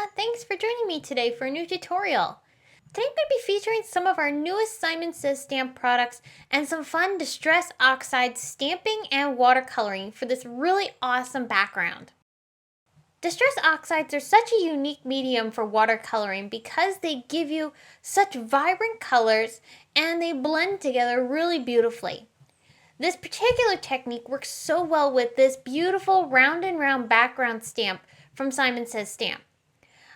Nina, thanks for joining me today for a new tutorial. Today I'm going to be featuring some of our newest Simon Says stamp products and some fun Distress Oxide stamping and watercoloring for this really awesome background. Distress Oxides are such a unique medium for watercoloring because they give you such vibrant colors and they blend together really beautifully. This particular technique works so well with this beautiful round and round background stamp from Simon Says Stamp.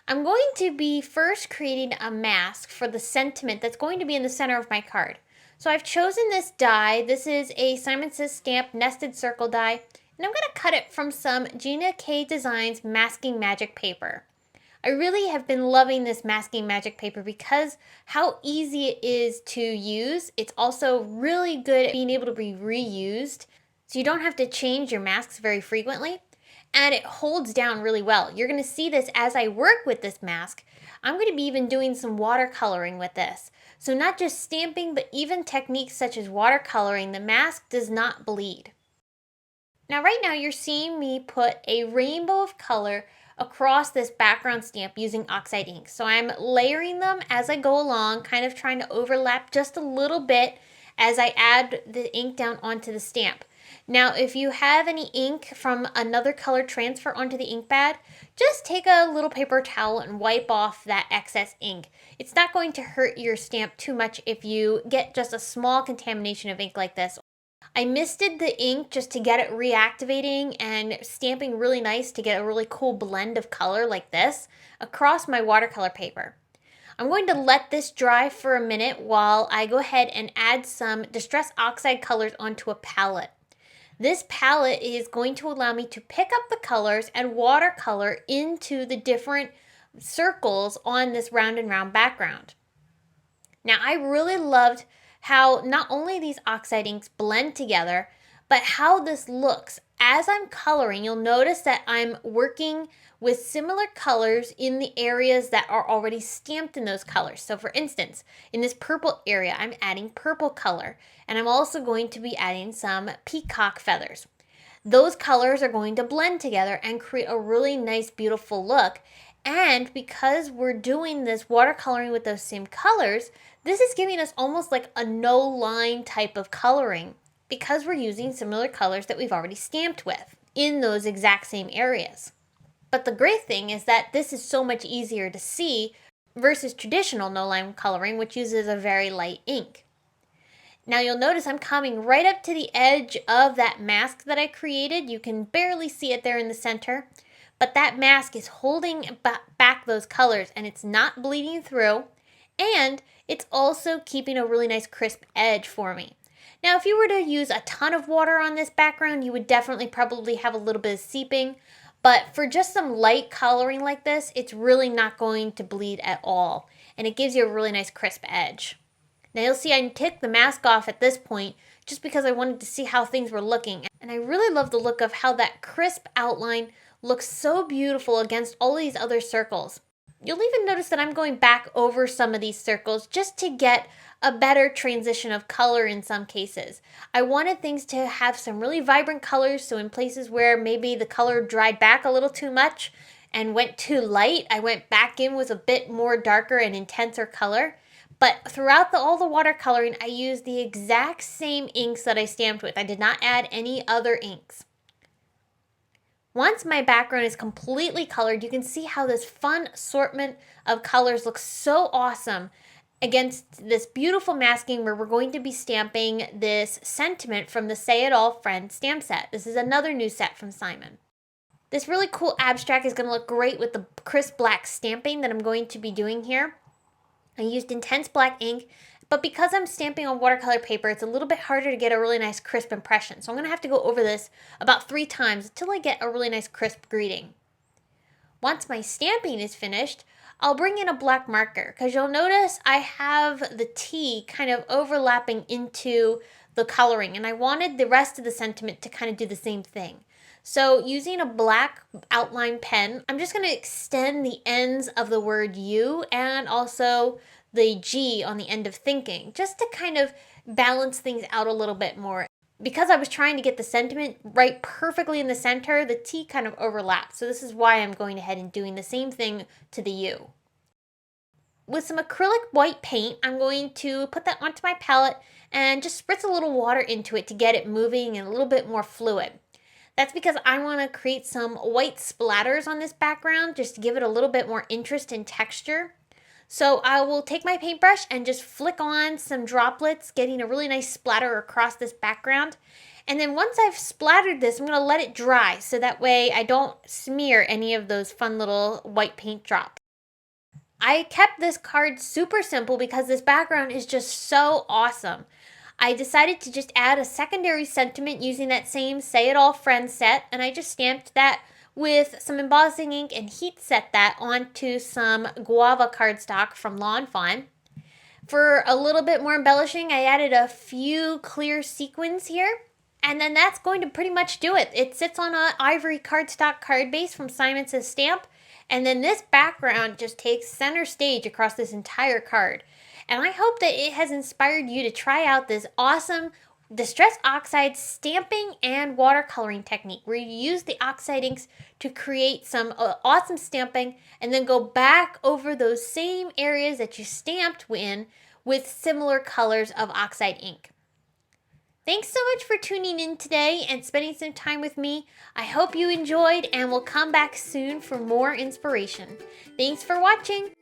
I'm going to be first creating a mask for the sentiment that's going to be in the center of my card. So I've chosen this die. This is a Simon Says Stamp nested circle die, and I'm going to cut it from some Gina K Designs masking magic paper. I really have been loving this masking magic paper because how easy it is to use. It's also really good at being able to be reused, so you don't have to change your masks very frequently. And it holds down really well. You're going to see this as I work with this mask. I'm going to be even doing some watercoloring with this. So not just stamping, but even techniques such as watercoloring, the mask does not bleed. Now right now you're seeing me put a rainbow of color across this background stamp using Oxide ink. So I'm layering them as I go along, kind of trying to overlap just a little bit as I add the ink down onto the stamp. Now, if you have any ink from another color transfer onto the ink pad, just take a little paper towel and wipe off that excess ink. It's not going to hurt your stamp too much if you get just a small contamination of ink like this. I misted the ink just to get it reactivating and stamping really nice to get a really cool blend of color like this across my watercolor paper. I'm going to let this dry for a minute while I go ahead and add some Distress Oxide colors onto a palette. This palette is going to allow me to pick up the colors and watercolor into the different circles on this round and round background. Now, I really loved how not only these Oxide inks blend together, but how this looks. As I'm coloring, you'll notice that I'm working with similar colors in the areas that are already stamped in those colors. So for instance, in this purple area, I'm adding purple color, and I'm also going to be adding some peacock feathers. Those colors are going to blend together and create a really nice, beautiful look. And because we're doing this watercoloring with those same colors, this is giving us almost like a no-line type of coloring because we're using similar colors that we've already stamped with in those exact same areas. But the great thing is that this is so much easier to see versus traditional no-line coloring, which uses a very light ink. Now you'll notice I'm coming right up to the edge of that mask that I created. You can barely see it there in the center, but that mask is holding back those colors and it's not bleeding through, and it's also keeping a really nice crisp edge for me. Now, if you were to use a ton of water on this background, you would definitely probably have a little bit of seeping, but for just some light coloring like this, it's really not going to bleed at all, and it gives you a really nice crisp edge. Now you'll see I took the mask off at this point just because I wanted to see how things were looking, and I really love the look of how that crisp outline looks so beautiful against all these other circles. You'll even notice that I'm going back over some of these circles just to get a better transition of color in some cases. I wanted things to have some really vibrant colors, so in places where maybe the color dried back a little too much and went too light, I went back in with a bit more darker and intenser color. But throughout all the watercoloring, I used the exact same inks that I stamped with. I did not add any other inks. Once my background is completely colored, you can see how this fun assortment of colors looks so awesome against this beautiful masking where we're going to be stamping this sentiment from the Say It All Friend stamp set. This is another new set from Simon. This really cool abstract is going to look great with the crisp black stamping that I'm going to be doing here. I used intense black ink, but because I'm stamping on watercolor paper, it's a little bit harder to get a really nice crisp impression. So I'm going to have to go over this about 3 times until I get a really nice crisp greeting. Once my stamping is finished, I'll bring in a black marker because you'll notice I have the T kind of overlapping into the coloring, and I wanted the rest of the sentiment to kind of do the same thing. So using a black outline pen, I'm just going to extend the ends of the word you and also the G on the end of thinking, just to kind of balance things out a little bit more. because I was trying to get the sentiment right perfectly in the center, the T kind of overlapped. So this is why I'm going ahead and doing the same thing to the U. With some acrylic white paint, I'm going to put that onto my palette and just spritz a little water into it to get it moving and a little bit more fluid. That's because I want to create some white splatters on this background just to give it a little bit more interest and texture. So I will take my paintbrush and just flick on some droplets, getting a really nice splatter across this background. And then once I've splattered this, I'm going to let it dry so that way I don't smear any of those fun little white paint drops. I kept this card super simple because this background is just so awesome. I decided to just add a secondary sentiment using that same Say It All Friends set, and I just stamped that with some embossing ink and heat set that onto some guava cardstock from Lawn Fawn. For a little bit more embellishing, I added a few clear sequins here. And then that's going to pretty much do it. It sits on an ivory cardstock card base from Simon Says Stamp. And then this background just takes center stage across this entire card. And I hope that it has inspired you to try out this awesome Distress Oxide stamping and watercoloring technique where you use the Oxide inks to create some awesome stamping and then go back over those same areas that you stamped in with similar colors of Oxide ink. Thanks so much for tuning in today and spending some time with me. I hope you enjoyed and will come back soon for more inspiration. Thanks for watching.